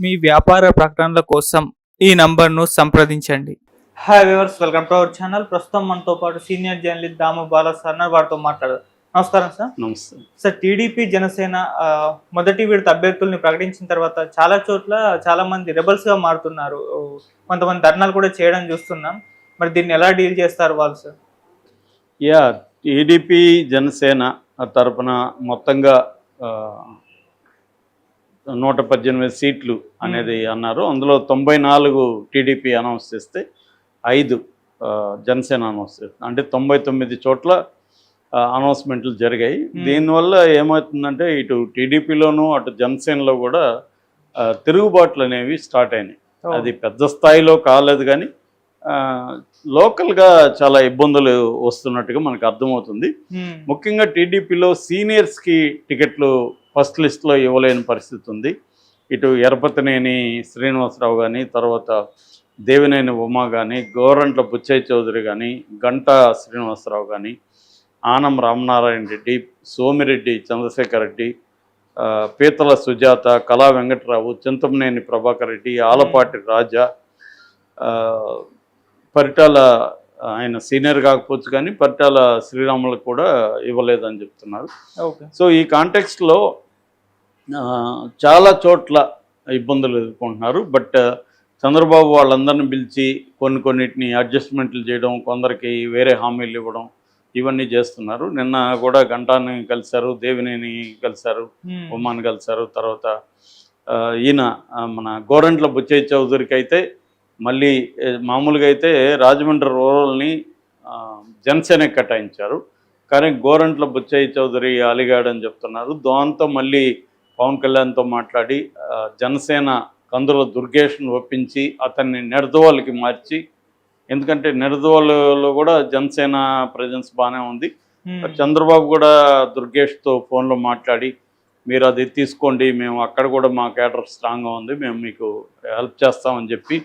మీ వ్యాపార ప్రకటనల కోసం ఈ నంబర్ను సంప్రదించండి. Hi viewers, welcome to our channel. ప్రస్తుతం మనతో పాటు సీనియర్ జర్నలిస్ట్ దాము బాలా సార్ వారితో మాట్లాడారు. నమస్కారం సార్. నమస్తే సార్, టీడీపీ జనసేన మొదటి విడత అభ్యర్థుల్ని ప్రకటించిన తర్వాత చాలా చోట్ల చాలా మంది రెబల్స్ గా మారుతున్నారు. కొంతమంది ధర్నాలు కూడా చేయడం చూస్తున్నాం. మరి దీన్ని ఎలా డీల్ చేస్తారు వాళ్ళు సార్? టీడీపీ జనసేన తరపున మొత్తంగా 118 సీట్లు అనేది అన్నారు. అందులో 94 టీడీపీ అనౌన్స్ చేస్తే 5 జనసేన అనౌన్స్ చేస్తుంది. అంటే 99 చోట్ల అనౌన్స్మెంట్లు జరిగాయి. దీనివల్ల ఏమవుతుందంటే ఇటు టీడీపీలోనూ అటు జనసేనలో కూడా తిరుగుబాట్లు అనేవి స్టార్ట్ అయినాయి. అది పెద్ద స్థాయిలో కాలేదు కానీ లోకల్గా చాలా ఇబ్బందులు వస్తున్నట్టుగా మనకు అర్థమవుతుంది. ముఖ్యంగా టీడీపీలో సీనియర్స్కి టికెట్లు ఫస్ట్ లిస్ట్లో ఇవ్వలేని పరిస్థితి ఉంది. ఇటు ఎరపతినేని శ్రీనివాసరావు కానీ, తర్వాత దేవినేని ఉమా కానీ, గోరంట్ల బుచ్చయ్య చౌదరి కానీ, గంటా శ్రీనివాసరావు కానీ, ఆనం రామనారాయణ రెడ్డి, సోమిరెడ్డి చంద్రశేఖర్ రెడ్డి, పీతల సుజాత, కళా వెంకటరావు, చింతమనేని ప్రభాకర్ రెడ్డి, ఆలపాటి రాజా, పరిటాల ఆయన సీనియర్ కాకపోవచ్చు కానీ పరిటాల శ్రీరాములకు కూడా ఇవ్వలేదని చెప్తున్నారు. సో ఈ కాంటెక్స్ట్లో చాలా చోట్ల ఇబ్బందులు ఎదుర్కొంటున్నారు. బట్ చంద్రబాబు వాళ్ళందరినీ పిలిచి కొన్నిటిని అడ్జస్ట్మెంట్లు చేయడం, కొందరికి వేరే హామీలు ఇవ్వడం, ఇవన్నీ చేస్తున్నారు. నిన్న కూడా గంటాని కలిశారు, దేవినేని కలిశారు, ఉమాని కలిశారు. తర్వాత ఈయన మన గోరంట్ల బుచ్చయ్య చౌదరికి అయితే మళ్ళీ మామూలుగా అయితే రాజమండ్రి రూరల్ని జనసేనకి కేటాయించారు, కానీ గోరంట్ల బుచ్చయ్య చౌదరి అలిగాడని చెప్తున్నారు. దాంతో మళ్ళీ పవన్ కళ్యాణ్తో మాట్లాడి జనసేన కందుల దుర్గేష్ను ఒప్పించి అతన్ని నిడదవోలుకి మార్చి, ఎందుకంటే నిడదవోలులో కూడా జనసేన ప్రజెన్స్ బాగానే ఉంది. చంద్రబాబు కూడా దుర్గేష్తో ఫోన్లో మాట్లాడి మీరు అది తీసుకోండి, మేము అక్కడ కూడా మా కేడర్ స్ట్రాంగ్గా ఉంది, మేము మీకు హెల్ప్ చేస్తామని చెప్పి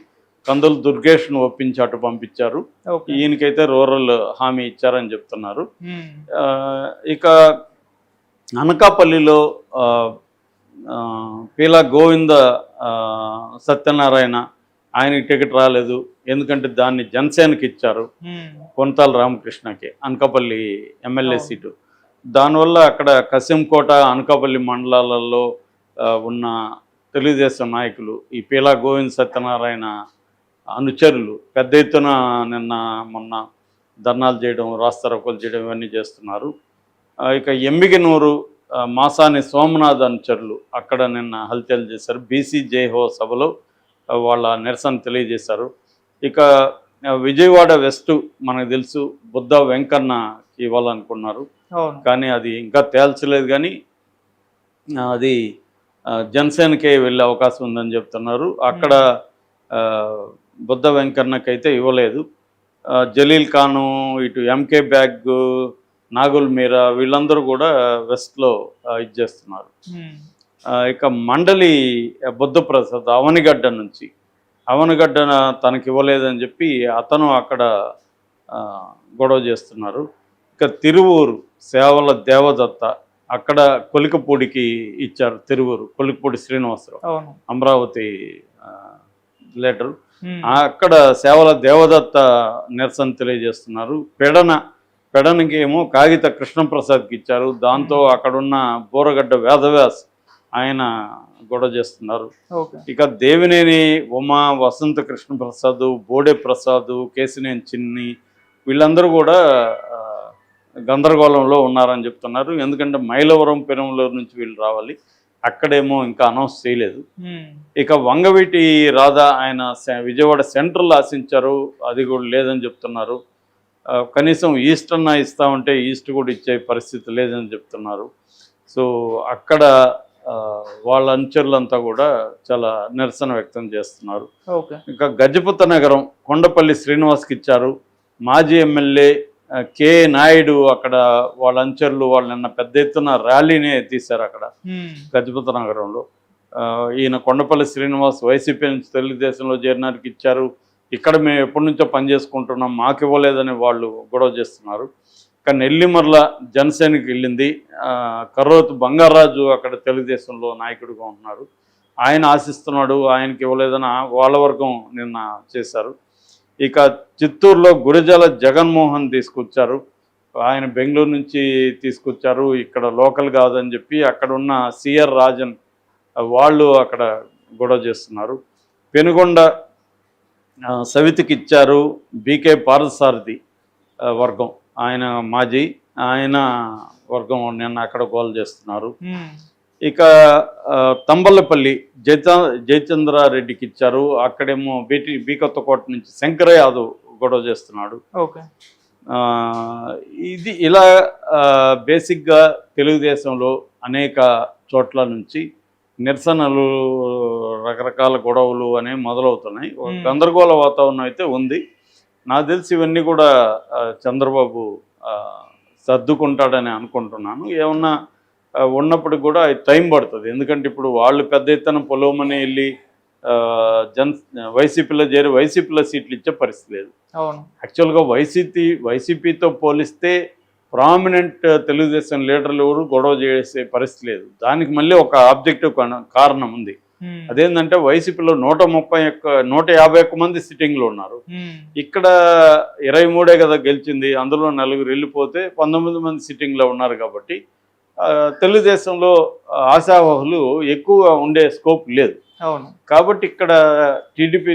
కందుల దుర్గేష్ను ఒప్పించి అటు పంపించారు. ఈయనకైతే రూరల్ హామీ ఇచ్చారని చెప్తున్నారు. ఇక అనకాపల్లిలో పీలా గోవింద సత్యనారాయణ, ఆయనకి టికెట్ రాలేదు, ఎందుకంటే దాన్ని జనసేనకి ఇచ్చారు, కొంతాల రామకృష్ణకి అనకాపల్లి ఎమ్మెల్యే సీటు. దానివల్ల అక్కడ కసింకోట, అనకాపల్లి మండలాలలో ఉన్న తెలుగుదేశం నాయకులు ఈ పీలా గోవింద సత్యనారాయణ అనుచరులు పెద్ద ఎత్తున మొన్న ధర్నాలు చేయడం, రాస్తారోకోలు చేయడం ఇవన్నీ చేస్తున్నారు. ఇక ఎమ్మిగనూరు మాసాని సోమనాథ్ అనుచరులు అక్కడ నిన్న హల్చల్ చేశారు. బీసీ జైహో సభలో వాళ్ళ నిరసన తెలియజేశారు. ఇక విజయవాడ వెస్ట్ మనకు తెలుసు, బుద్ధ వెంకన్నకి ఇవ్వాలనుకున్నారు, కానీ అది ఇంకా తేల్చలేదు. కానీ అది జనసేనకే వెళ్ళే అవకాశం ఉందని చెప్తున్నారు. అక్కడ బుద్ధ వెంకన్నకైతే ఇవ్వలేదు. జలీల్ ఖాను, ఇటు ఎంకే బ్యాగ్, నాగుల్ మీరా వీళ్ళందరూ కూడా వెస్ట్లో ఇచ్చేస్తున్నారు. ఇక మండలి బుద్ధప్రసాద్ అవనిగడ్డ నుంచి, అవనిగడ్డ తనకి ఇవ్వలేదని చెప్పి అతను అక్కడ గొడవ చేస్తున్నారు. ఇక తిరువూరు సేవల దేవదత్త, అక్కడ కొలికపూడికి ఇచ్చారు. తిరువూరు కొలికపూడి శ్రీనివాసరావు అమరావతి లీడరు, అక్కడ సేవల దేవదత్త నిరసన తెలియజేస్తున్నారు. పెడనకి ఏమో కాగిత కృష్ణప్రసాద్కి ఇచ్చారు. దాంతో అక్కడున్న బోరగడ్డ వేదవ్యాస్ ఆయన గొడవ చేస్తున్నారు. ఇక దేవినేని ఉమా, వసంత కృష్ణప్రసాద్, బోడే ప్రసాద్, కేసినేని చిన్ని వీళ్ళందరూ కూడా గందరగోళంలో ఉన్నారని చెప్తున్నారు. ఎందుకంటే మైలవరం, పెరుమలూరు నుంచి వీళ్ళు రావాలి, అక్కడేమో ఇంకా అనౌన్స్ చేయలేదు. ఇక వంగవీటి రాధా ఆయన విజయవాడ సెంట్రల్ ఆశించారు, అది కూడా లేదని చెప్తున్నారు. కనీసం ఈస్ట్ అన్నా ఇస్తామంటే ఈస్ట్ కూడా ఇచ్చే పరిస్థితి లేదని చెప్తున్నారు. సో అక్కడ వాళ్ళ అనుచరులంతా కూడా చాలా నిరసన వ్యక్తం చేస్తున్నారు. ఇక గజపతి నగరం కొండపల్లి శ్రీనివాస్కి ఇచ్చారు. మాజీ ఎమ్మెల్యే కే నాయుడు అక్కడ వాళ్ళ అనుచరులు వాళ్ళు నిన్న పెద్ద ఎత్తున ర్యాలీనే తీశారు అక్కడ గజపతి నగరంలో. ఈయన కొండపల్లి శ్రీనివాస్ వైసీపీ నుంచి తెలుగుదేశంలో చేరినారికి ఇచ్చారు, ఇక్కడ మేము ఎప్పటి నుంచో పనిచేసుకుంటున్నాం, మాకు ఇవ్వలేదని వాళ్ళు గొడవ చేస్తున్నారు. కానీ నెల్లిమర్ల జనసేనకి వెళ్ళింది. కర్రోతు బంగారాజు అక్కడ తెలుగుదేశంలో నాయకుడిగా ఉన్నారు, ఆయన ఆశిస్తున్నాడు, ఆయనకి ఇవ్వలేదని వాళ్ళ వర్గం నిన్న చేశారు. ఇక చిత్తూరులో గురజాల జగన్మోహన్ తీసుకొచ్చారు. ఆయన బెంగళూరు నుంచి తీసుకొచ్చారు, ఇక్కడ లోకల్ కాదని చెప్పి అక్కడ ఉన్న సిఆర్ రాజన్ వాళ్ళు అక్కడ గొడవ చేస్తున్నారు. పెనుగొండ సవితికి ఇచ్చారు, బీకే పార్థసారథి వర్గం, ఆయన మాజీ, ఆయన వర్గం నిన్న అక్కడ గోల్ చేస్తున్నారు. ఇక తంబల్లపల్లి జయచంద్రారెడ్డికి ఇచ్చారు, అక్కడేమో బీ కొత్తకోట నుంచి శంకర యాదవ్ గొడవ చేస్తున్నాడు. ఇది ఇలా బేసిక్గా తెలుగుదేశంలో అనేక చోట్ల నుంచి నిరసనలు, రకరకాల గొడవలు అనేవి మొదలవుతున్నాయి. గందరగోళ వాతావరణం అయితే ఉంది. నాకు తెలిసి ఇవన్నీ కూడా చంద్రబాబు సర్దుకుంటాడని అనుకుంటున్నాను. ఏమన్నా ఉన్నప్పటికి కూడా టైం పడుతుంది. ఎందుకంటే ఇప్పుడు వాళ్ళు పెద్ద ఎత్తున పొలవమని వెళ్ళి వైసీపీలో చేరి వైసీపీలో సీట్లు ఇచ్చే పరిస్థితి లేదు. యాక్చువల్గా వైసీపీతో పోలిస్తే ప్రామినెంట్ తెలుగుదేశం లీడర్లు ఎవరు గొడవ చేసే పరిస్థితి లేదు. దానికి మళ్ళీ ఒక ఆబ్జెక్టివ్ కారణం ఉంది. అదేంటంటే వైసీపీలో 151 మంది సిట్టింగ్లో ఉన్నారు. ఇక్కడ 23 కదా గెలిచింది, అందులో 4 వెళ్ళిపోతే 19 మంది సిట్టింగ్లో ఉన్నారు. కాబట్టి తెలుగుదేశంలో ఆశావహులు ఎక్కువ ఉండే స్కోప్ లేదు. కాబట్టి ఇక్కడ టీడీపీ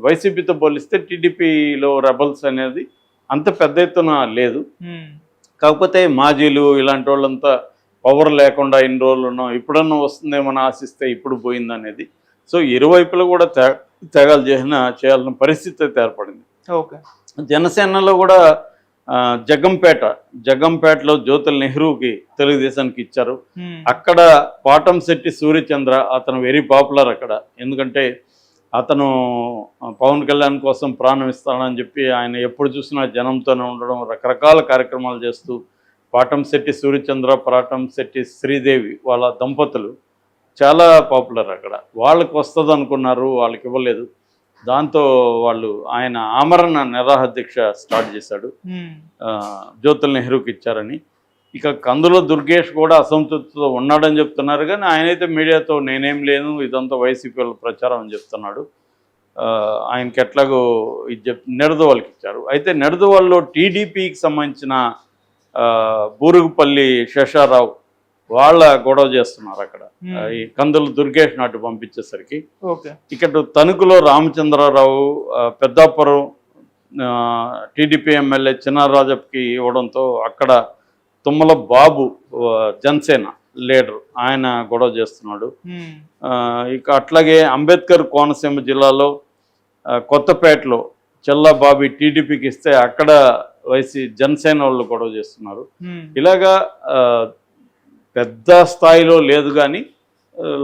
వైసీపీతో పోలిస్తే టీడీపీలో రెబల్స్ అనేది అంత పెద్ద ఎత్తున లేదు. కాకపోతే మాజీలు ఇలాంటి వాళ్ళంతా పవర్ లేకుండా ఇన్ని రోజులు ఉన్నాం, ఇప్పుడన్నా వస్తుందేమని ఆశిస్తే ఇప్పుడు పోయిందనేది. సో ఇరువైపులు కూడా త్యాగాలు చేయాల్సిన పరిస్థితి అయితే ఏర్పడింది. జనసేనలో కూడా జగ్గంపేటలో జ్యోతుల నెహ్రూకి తెలుగుదేశానికి ఇచ్చారు. అక్కడ పాటంశెట్టి సూర్యచంద్ర, అతను వెరీ పాపులర్ అక్కడ. ఎందుకంటే అతను పవన్ కళ్యాణ్ కోసం ప్రాణం ఇస్తానని చెప్పి ఆయన ఎప్పుడు చూసినా జనంతోనే ఉండడం, రకరకాల కార్యక్రమాలు చేస్తూ పాటంశెట్టి సూర్యచంద్ర, పాటంశెట్టి శ్రీదేవి వాళ్ళ దంపతులు చాలా పాపులర్ అక్కడ. వాళ్ళకి వస్తుంది అనుకున్నారు, వాళ్ళకి ఇవ్వలేదు. దాంతో ఆయన ఆమరణ నిరాహార దీక్ష స్టార్ట్ చేశాడు, జ్యోతుల నెహ్రూకి ఇచ్చారని. ఇక కందుల దుర్గేష్ కూడా అసంతృప్తితో ఉన్నాడని చెప్తున్నారు. కానీ ఆయనైతే మీడియాతో నేనేం లేను, ఇదంతా వైసీపీ వాళ్ళ ప్రచారం అని చెప్తున్నాడు. ఆయనకి ఎట్లాగో ఇది నిడదవోలుకి ఇచ్చారు. అయితే నిడదవోలులో టీడీపీకి సంబంధించిన బూరుగుపల్లి శేషారావు వాళ్ళ గొడవ చేస్తున్నారు అక్కడ. ఈ కందుల దుర్గేష్ నాటు పంపించేసరికి ఇక్కడ తణుకులో రామచంద్రరావు పెద్దాపురం టీడీపీ ఎమ్మెల్యే చిన్నారాజప్కి ఇవ్వడంతో అక్కడ తుమ్మల బాబు జనసేన లీడర్ ఆయన గొడవ చేస్తున్నాడు. ఇక అట్లాగే అంబేద్కర్ కోనసీమ జిల్లాలో కొత్తపేటలో చెల్లాబాబి టీడీపీకి ఇస్తే అక్కడ జనసేన వాళ్ళు గొడవ చేస్తున్నారు. ఇలాగా పెద్ద స్థాయిలో లేదు, కానీ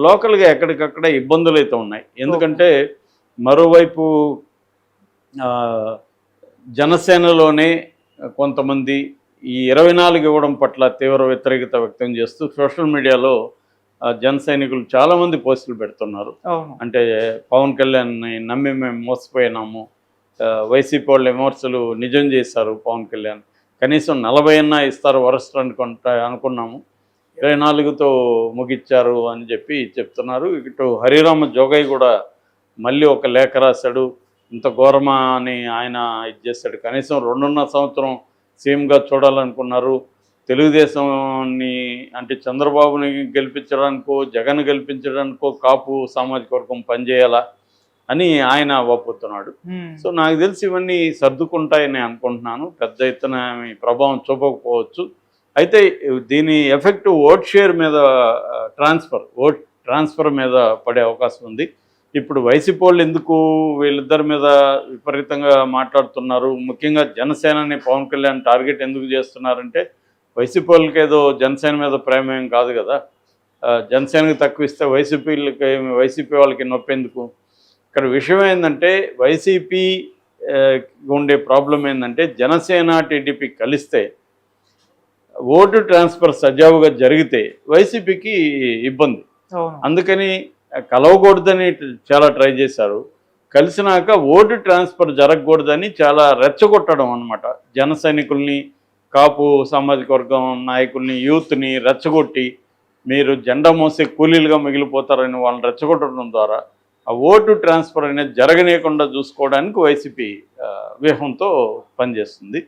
లోకల్గా ఎక్కడికక్కడ ఇబ్బందులు అయితే ఉన్నాయి. ఎందుకంటే మరోవైపు జనసేనలోనే కొంతమంది ఈ 24 ఇవ్వడం పట్ల తీవ్ర వ్యతిరేకత వ్యక్తం చేస్తూ సోషల్ మీడియాలో జన సైనికులు చాలామంది పోస్టులు పెడుతున్నారు. అంటే పవన్ కళ్యాణ్ని నమ్మి మేము మోసపోయినాము, వైసీపీ వాళ్ళ విమర్శలు నిజం చేశారు, పవన్ కళ్యాణ్ కనీసం 40 అన్నా ఇస్తారు వరస్ట్ అనుకున్నాము, 24తో ముగిచ్చారు అని చెప్పి చెప్తున్నారు. ఇటు హరిరామ జోగయ్య కూడా మళ్ళీ ఒక లేఖ రాశాడు, ఇంత ఘోరమా అని ఆయన ఇది చేశాడు. కనీసం 2.5 సంవత్సరం సీఎంగా చూడాలనుకున్నారు, తెలుగుదేశాన్ని అంటే చంద్రబాబుని గెలిపించడానికో జగన్ గెలిపించడానికో కాపు సామాజిక వర్గం పనిచేయాలా అని ఆయన వాపోతున్నాడు. సో నాకు తెలిసి ఇవన్నీ సర్దుకుంటాయని అనుకుంటున్నాను. పెద్ద ఎత్తున ప్రభావం చూపకపోవచ్చు. అయితే దీని ఎఫెక్ట్ ఓట్ షేర్ మీద ట్రాన్స్ఫర్ మీద పడే అవకాశం ఉంది. ఇప్పుడు వైసీపీ వాళ్ళు ఎందుకు వీళ్ళిద్దరి మీద విపరీతంగా మాట్లాడుతున్నారు, ముఖ్యంగా జనసేనని పవన్ కళ్యాణ్ టార్గెట్ ఎందుకు చేస్తున్నారంటే వైసీపీ వాళ్ళకి ఏదో జనసేన మీద ప్రేమ ఏం కాదు కదా, జనసేనకి తక్కువ ఇస్తే వైసీపీ వాళ్ళకి నొప్పేందుకు. ఇక్కడ విషయం ఏంటంటే వైసీపీ ఉండే ప్రాబ్లం ఏంటంటే జనసేన టీడీపీ కలిస్తే ఓటు ట్రాన్స్ఫర్ సజావుగా జరిగితే వైసీపీకి ఇబ్బంది. అందుకని కలవకూడదని చాలా ట్రై చేశారు. కలిసినాక ఓటు ట్రాన్స్ఫర్ జరగకూడదని చాలా రెచ్చగొట్టడం అన్నమాట. జన సైనికుల్ని, కాపు సామాజిక వర్గం నాయకుల్ని, యూత్ని రెచ్చగొట్టి మీరు జెండా మోసే కూలీలుగా మిగిలిపోతారని వాళ్ళని రెచ్చగొట్టడం ద్వారా ఆ ఓటు ట్రాన్స్ఫర్ అనేది జరగనీయకుండా చూసుకోవడానికి వైసీపీ వ్యూహంతో పనిచేస్తుంది.